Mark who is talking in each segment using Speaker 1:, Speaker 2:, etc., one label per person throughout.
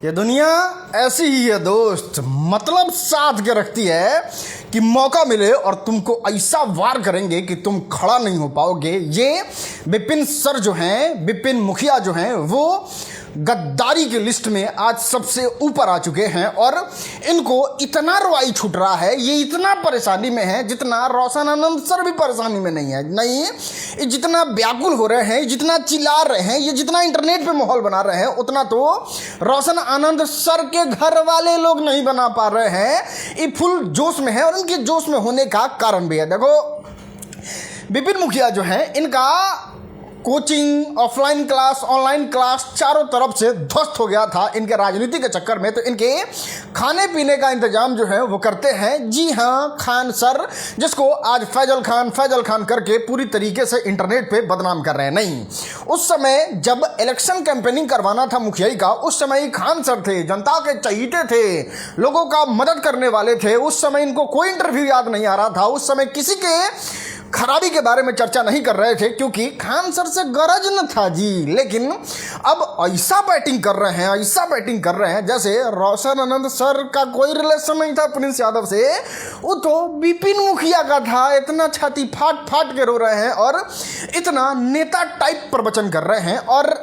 Speaker 1: ये दुनिया ऐसी ही है दोस्त, मतलब साथ के रखती है कि मौका मिले और तुमको ऐसा वार करेंगे कि तुम खड़ा नहीं हो पाओगे। ये विपिन सर जो हैं, विपिन मुखिया जो हैं, वो गद्दारी की लिस्ट में आज सबसे ऊपर आ चुके हैं और इनको इतना रुआई छूट रहा है, ये इतना परेशानी में है जितना रोशन आनंद सर भी परेशानी में नहीं है। नहीं, ये जितना व्याकुल हो रहे हैं, जितना चिल्ला रहे हैं, ये जितना इंटरनेट पे माहौल बना रहे हैं, उतना तो रोशन आनंद सर के घर वाले लोग नहीं बना पा रहे हैं। ये फुल जोश में है और इनके जोश में होने का कारण भी है। देखो, विपिन मुखिया जो है, इनका coaching, offline class, online class चारों तरफ से ध्वस्त हो गया था इनके राजनीति के चक्कर में। तो इनके खाने पीने का इंतजाम जो है वो करते हैं, जी हाँ, खान सर, जिसको आज फैजल खान करके पूरी तरीके से इंटरनेट पे बदनाम कर रहे हैं। नहीं, उस समय जब इलेक्शन कैंपेनिंग करवाना था मुखिया का, उस समय ही खान सर थे, जनता के चहीते थे, लोगों का मदद करने वाले थे। उस समय इनको कोई इंटरव्यू याद नहीं आ रहा था, उस समय किसी के खराबी के बारे में चर्चा नहीं कर रहे थे, क्योंकि खान सर से गरज न था जी। लेकिन अब ऐसा बैटिंग कर रहे हैं जैसे रोशन आनंद सर का कोई रिलेशन नहीं था प्रिंस यादव से, वो तो विपिन मुखिया का था। इतना छाती फाट के रो रहे हैं और इतना नेता टाइप प्रवचन कर रहे हैं और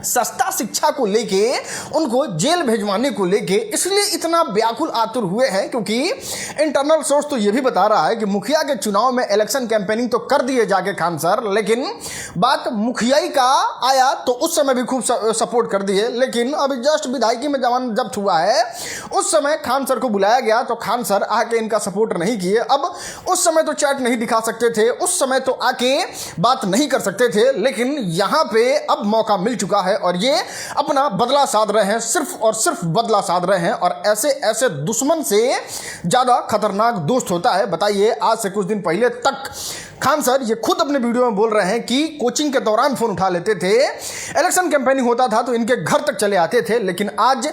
Speaker 1: सस्ता शिक्षा को लेके, उनको जेल भेजवाने को लेके इसलिए इतना व्याकुल आतुर हुए हैं, क्योंकि इंटरनल सोर्स तो ये भी बता रहा है कि मुखिया के चुनाव में इलेक्शन कैंपेनिंग तो कर दिए जाके खान सर, लेकिन बात मुखिया का आया तो उस समय भी खूब सपोर्ट कर दिए। लेकिन अभी जस्ट विधायकी में जवान जब्त हुआ है, उस समय खान सर को बुलाया गया तो खान सर आके इनका सपोर्ट नहीं किए। अब उस समय तो चैट नहीं दिखा सकते थे, उस समय तो आके बात नहीं कर सकते थे, लेकिन यहाँ पे अब मौका मिल चुका है और ये अपना बदला साध रहे हैं, सिर्फ और सिर्फ बदला साध रहे हैं। और ऐसे दुश्मन से ज्यादा खतरनाक दोस्त होता है, बताइए। आज से कुछ दिन पहले तक खान सर ये खुद अपने वीडियो में बोल रहे हैं कि कोचिंग के दौरान फोन उठा लेते थे, इलेक्शन कैंपेनिंग होता था तो इनके घर तक चले आते थे। लेकिन आज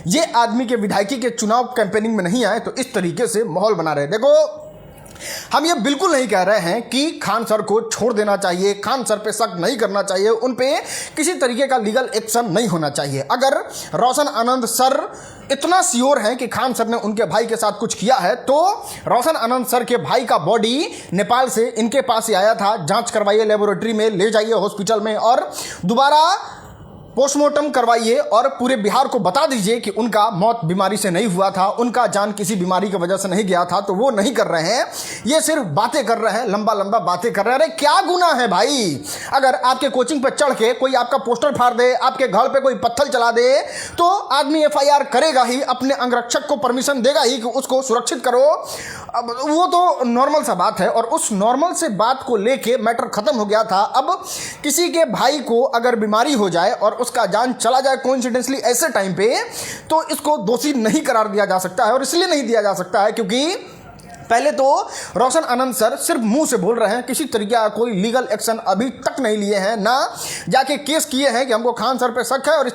Speaker 1: ये आदमी के विधायकी के चुनाव कैंपेनिंग में नहीं आए तो इस तरीके से माहौल बना रहे। देखो, हम ये बिल्कुल नहीं कह रहे हैं कि खान सर को छोड़ देना चाहिए, खान सर पे शक नहीं करना चाहिए, उन पे किसी तरीके का लीगल एक्शन नहीं होना चाहिए। अगर रोशन आनंद सर इतना श्योर हैं कि खान सर ने उनके भाई के साथ कुछ किया है, तो रोशन आनंद सर के भाई का बॉडी नेपाल से इनके पास ही आया था, जांच करवाइए, लेबोरेटरी में ले जाइए हॉस्पिटल में और दोबारा पोस्टमार्टम करवाइए और पूरे बिहार को बता दीजिए कि उनका मौत बीमारी से नहीं हुआ था, उनका जान किसी बीमारी की वजह से नहीं गया था। तो वो नहीं कर रहे हैं, ये सिर्फ बातें कर रहे हैं, लंबा बातें कर रहे हैं। अरे क्या गुनाह है भाई? अगर आपके कोचिंग पे चढ़ के कोई आपका पोस्टर फाड़ दे, आपके घर पे कोई पत्थर चला दे, तो आदमी एफआईआर करेगा ही, अपने अंगरक्षक को परमिशन देगा ही कि उसको सुरक्षित करो। अब वो तो नॉर्मल सा बात है और उस नॉर्मल से बात को लेके मैटर खत्म हो गया था। अब किसी के भाई को अगर बीमारी हो जाए और उसका जान चला जाए कोइंसिडेंटली ऐसे टाइम पे, तो इसको दोषी नहीं करार दिया जा सकता है। और इसलिए नहीं दिया जा सकता है क्योंकि पहले तो रोशन आनंद सर सिर्फ मुंह से बोल रहे हैं, किसी तरीके का कोई लीगल एक्शन अभी तक नहीं लिए हैं, ना जाके केस किए हैं कि हमको खान सर पे शक है और इस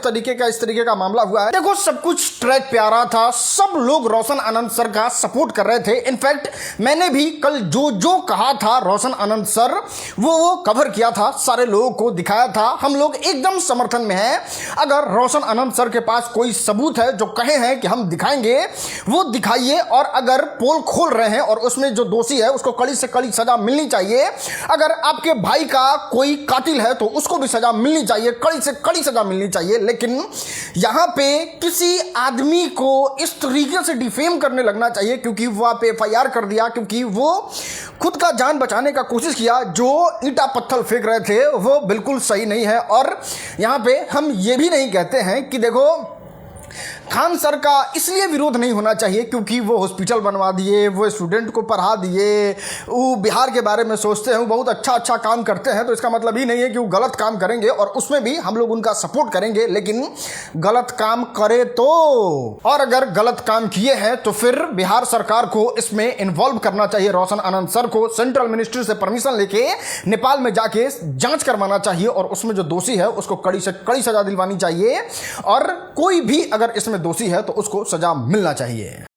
Speaker 1: तरीके का मामला हुआ है। देखो, सब कुछ ट्रैक पे आ रहा था, सब लोग रोशन आनंद सर का सपोर्ट कर रहे थे। इनफैक्ट मैंने भी कल जो कहा था रोशन आनंद सर, वो कवर किया था, सारे लोगों को दिखाया था। हम लोग एकदम समर्थन में हैं। अगर रोशन आनंद सर के पास कोई सबूत है जो कहे हैं कि हम दिखाएंगे, वो दिखाइए। और अगर पोल खोल रहे हैं और उसमें जो दोषी है उसको कड़ी से कड़ी सजा मिलनी चाहिए। अगर आपके भाई का कोई कातिल है तो उसको भी सजा मिलनी चाहिए, कड़ी से कड़ी सजा मिलनी चाहिए। लेकिन यहां पे किसी आदमी को इस तरीके से डिफेम करने लगना चाहिए क्योंकि वो आप एफआईआर कर दिया, क्योंकि वो खुद का जान बचाने का कोशिश किया। जो ईंटा पत्थर फेंक रहे थे वो बिल्कुल सही नहीं है। और यहां पे हम ये भी नहीं कहते हैं कि देखो, खान सर का इसलिए विरोध नहीं होना चाहिए क्योंकि वो हॉस्पिटल बनवा दिए, वो स्टूडेंट को पढ़ा दिए, वो बिहार के बारे में सोचते हैं, वो बहुत अच्छा काम करते हैं। तो इसका मतलब ही नहीं है कि वो गलत काम करेंगे और उसमें भी हम लोग उनका सपोर्ट करेंगे। लेकिन गलत काम करे तो, और अगर गलत काम किए हैं तो फिर बिहार सरकार को इसमें इन्वॉल्व करना चाहिए। रोशन आनंद सर को सेंट्रल मिनिस्ट्री से परमिशन लेके नेपाल में जाके जांच करवाना चाहिए और उसमें जो दोषी है उसको कड़ी से कड़ी सजा दिलवानी चाहिए। और कोई भी अगर इसमें दोषी है तो उसको सजा मिलना चाहिए।